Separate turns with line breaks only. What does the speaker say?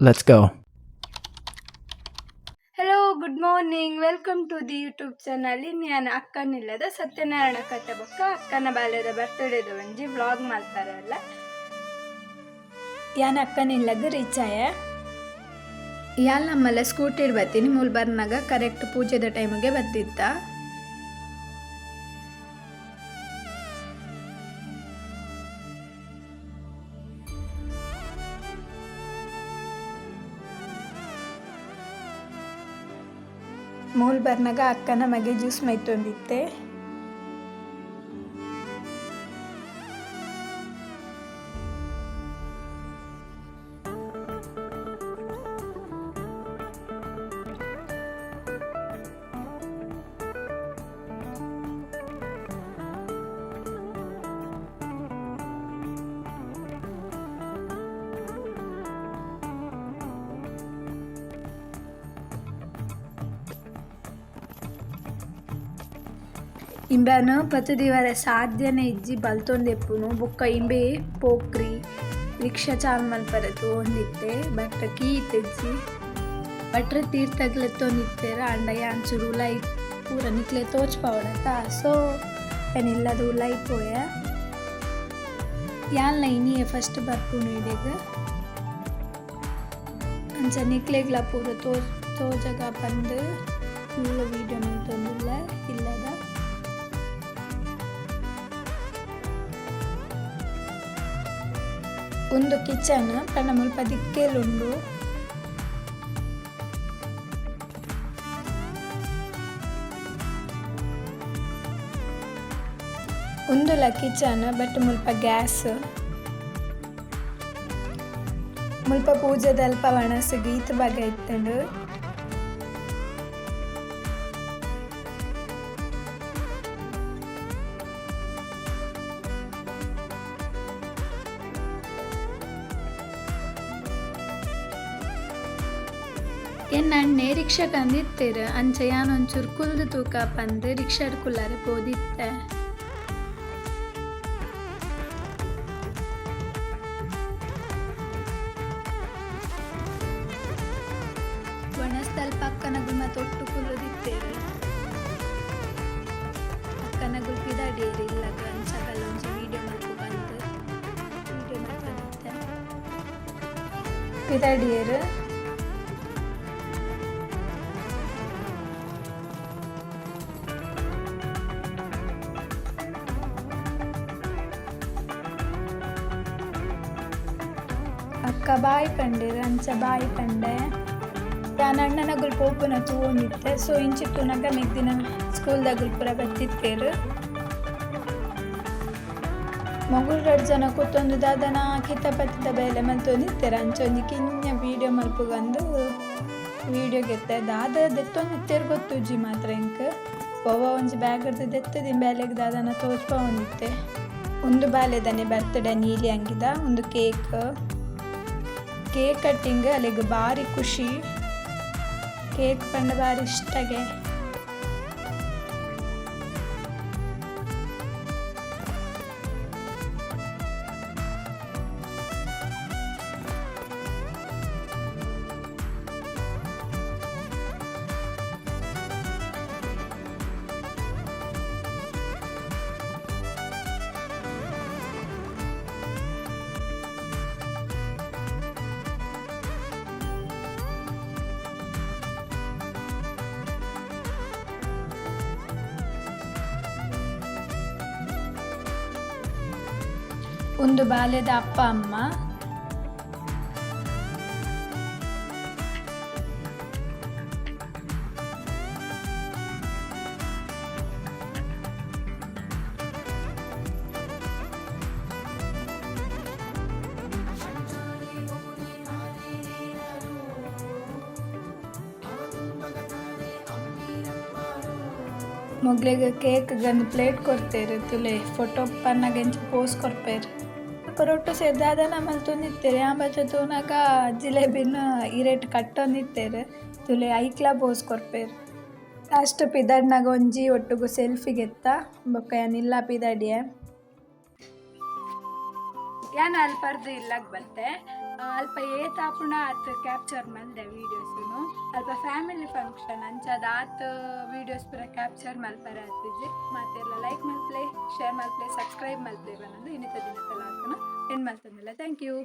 Let's go.
Hello good morning welcome to the YouTube channel. ನಾನು ಅಕ್ಕನಿಲ್ಲದ ಸತ್ಯನಾರಾಯಣ ಕಥೆ ಬೊಕ್ಕ ಅಕ್ಕನ ಬಾಲ್ಯದ ಬರ್ತ್ಡೇದ ಒಂಜಿ ವ್ಲಾಗ್ ಮಾಡ್ತಾರಲ್ಲ ಯಾನ್ ಅಕ್ಕನಿಲ್ಲಗ ರೀಚ್ ಆಯ ಯಾಲ್ ನಮ್ಮಲ್ಲ ಸ್ಕೂಟಿಡ್ ಬತ್ತೀನಿ ಮೂಲ್ ಬರ್ನಾಗ ಕರೆಕ್ಟ್ ಪೂಜೆದ ಟೈಮಿಗೆ ಬತ್ತಿತ್ತ. ಮೂಲ್ ಬರ್ನಾಗ ಅಕ್ಕನ ಮಗೆ ಜ್ಯೂಸ್ ಮೈತೊಂದಿತ್ತೆ. ಇಂಬ್ಯಾನು ಪತ್ತು ದಿವರ ಸಾಧ್ಯನೇ ಇಜ್ಜಿ ಬಲ್ತೊಂದೆಪ್ಪುನು ಬೊಕ್ಕ ಇಂಬೆ ಪೋಕ್ರಿ ರಿಕ್ಷಾ ಚಾಲ್ ಮಲ್ಪರತು ಒಂದಿತ್ತೆ ಬಟ್ ಕೀ ತೆಜ್ಜಿ ಬಟ್ರ ತೀರ್ಥಗ್ಲೆತ್ತೊಂದಿತ್ತೆರ ಅಂಡಯ್ಯ ಅಂಚೂರು ಉಲಾಯಿ ಪೂರ ನಿಕ್ಲೆ ತೋಚ್ಪವಡತ ಸೊ ಏನಿಲ್ಲದು ಉಲಾಯಿ ಪೋಯ ಯಾಲ್ನ ಇನಿಯೇ ಫಸ್ಟ್ ಬರ್ಪುನು ಇಡೆಗ ಅಂಚ ನಿಕ್ಲೆಗ್ಲ ಪೂರ ತೋಜಗ ಬಂದು ಫುಲ್ ವೀಡಿಯೋ ನೋಡ್ತೊಂದಿಲ್ಲ ಇಲ್ಲದ ಒಂದು ಕಿಚನ್ ಪಂಡ ಮುಲ್ಪ ದಿಕ್ಕೇಲುಂಡು. ಒಂದುಲ ಕಿಚನ್ ಬಟ್ ಮುಲ್ಪ ಗ್ಯಾಸ್ ಮುಲ್ಪ ಪೂಜೆದ ಅಲ್ಪ ವಣಸು ಗೀತ್ ಬಗ ಇತ್ತಂಡು. ಎನ್ನಣ್ಣೆ ರಿಕ್ಷಾ ಕಂದಿತ್ತೇರು ಅಂಚ ಯಾನೊಂಚೂರು ಕುಲ್ದು ತೂಕ ಪಂದು ರಿಕ್ಷಾಡ್ ಕುಲ್ಲಾರೆ ಪೋದಿತ್ತೆ. ಬಣಸ್ದಲ್ಪ ಅಕ್ಕನಗುಲ್ ಮತ್ತೆ ಒಟ್ಟು ಕುಲ್ಲುದಿತ್ತೇರು ಅಕ್ಕನಗುಲ್ ಪಿದಾಡಿಯೇರು ಇಲ್ಲಾಗ ಅಂಚಗಲ್ಲೊಂಜಿ ವೀಡಿಯೋ ಮಲ್ಪು ಬಂದು ವೀಡಿಯೋ ಮಲ್ಪದಿತ್ತೆ ಪಿದಾಡಿಯೇರು. ಅಕ್ಕ ಬಾಯಿ ಪಂಡೇರು ಅಂಚ ಬಾಯಿ ಪಂಡೆ ನಾನು ಅಣ್ಣನಗುಲ್ ಪೋಪುನ ತೂವೊಂದಿತ್ತೆ. ಸೊ ಇಂಚಿತ್ತು ನಗ ಮೆಗ್ದಿನ ಸ್ಕೂಲ್ದಾಗುಲ್ ಪೂರ ಬತ್ತಿತ್ತೇರು ಮಗುಲ್ 2 ಜನ ಕೂತೊಂದು ದಾದನ ಕಿತ್ತಪತ್ತಿದ ಬೇಲೆ ಮಲ್ತೊಂದಿತ್ತೇರು ಅಂಚ ಒಂಜಿ ಕಿಂಜ ವೀಡಿಯೋ ಮಲ್ಪುಗಂದು ವೀಡಿಯೋ ಗೆತ್ತೆ ದಾದ ದೆತ್ತೊಂದಿತ್ತೇರು ಗೊತ್ತುಜ್ಜಿ ಮಾತ್ರ ಇಂಕ್ ಪೋವ ಒಂಜಿ ಬ್ಯಾಗ್ ಹಿಡ್ದು ದೆತ್ತದಿ ಬೇಲೆಗೆ ದಾದನ ತೋಚ್ಪ ಒಂದಿತ್ತೆ. ಒಂದು ಬಾಲೆದನೆ ಬರ್ತ್ಡೇ ನೀಲಿ ಹಂಗಿದ ಒಂದು ಕೇಕ್ ಕಟ್ಟಿಂಗ್ ಅಲ್ಲಿಗೆ ಭಾರಿ ಖುಷಿ. ಕೇಕ್ ಪಂಡ ಭಾರಿ ಇಷ್ಟಗೆ ಒಂದು ಬಾಲ್ಯದ ಅಪ್ಪ ಅಮ್ಮ ಮೊಗ್ಲೆಗೆ ಕೇಕ್ ಗಂದು ಪ್ಲೇಟ್ ಕೊಡ್ತೇರು ತುಲೆ ಫೋಟೋ ಪನ್ನಗೆಂಚ ಪೋಸ್ ಕೊಡ್ಪೇರು ರೊಟ್ಟು ಸೇರ್ದಾದನ ಮಲ್ತೊಂದಿತ್ತೇರು ಆಂಬಚ ತೂನಗ ಜಿಲೇಬಿನ ಇರೇಟ್ ಕಟ್ಟೊಂದಿತ್ತೇರು ತುಲೆ ಐಕ್ಲ ಪೋಸ್ ಕೊರ್ಪೇರು. ಲಾಸ್ಟ್ ಪಿದಾಡ್ನಾಗ ಒಂಜಿ ಒಟ್ಟುಗು ಸೆಲ್ಫಿ ಗೆತ್ತ ಬೊಕ್ಕ ಯಾನಿಲ್ಲ ಪಿದಾಡಿಯೆ ಏನು ಅಲ್ಪರ್ದು ಇಲ್ಲಕ್ಕೆ ಬತ್ತೆ ಅಲ್ಪ ಏತಾಪುಣ ಆತ ಕ್ಯಾಪ್ಚರ್ ಮಲ್ದೆ ವೀಡಿಯೋಸ್ನು ಅಲ್ಪ ಫ್ಯಾಮಿಲಿ ಫಂಕ್ಷನ್ ಅಂಚದ ಆತ ವೀಡಿಯೋಸ್ ಪೂರ ಕ್ಯಾಪ್ಚರ್ ಮಲ್ಪರೆ ಆತಿಜ್ಜಿ ಮತ್ತೆಲ್ಲ ಲೈಕ್ ಮಲ್ಪ್ಲೆ ಶೇರ್ ಮಲ್ಪ್ಲೆ ಸಬ್ಸ್ಕ್ರೈಬ್ ಮಲ್ಪ್ಲೆ ಬನ್ನದು ಇನ್ನಿತ ದಿನದಲ್ಲ ಆತನ ಹೆಣ್ಣು ಮಲ್ತಂದಿಲ್ಲ ಥ್ಯಾಂಕ್ ಯು.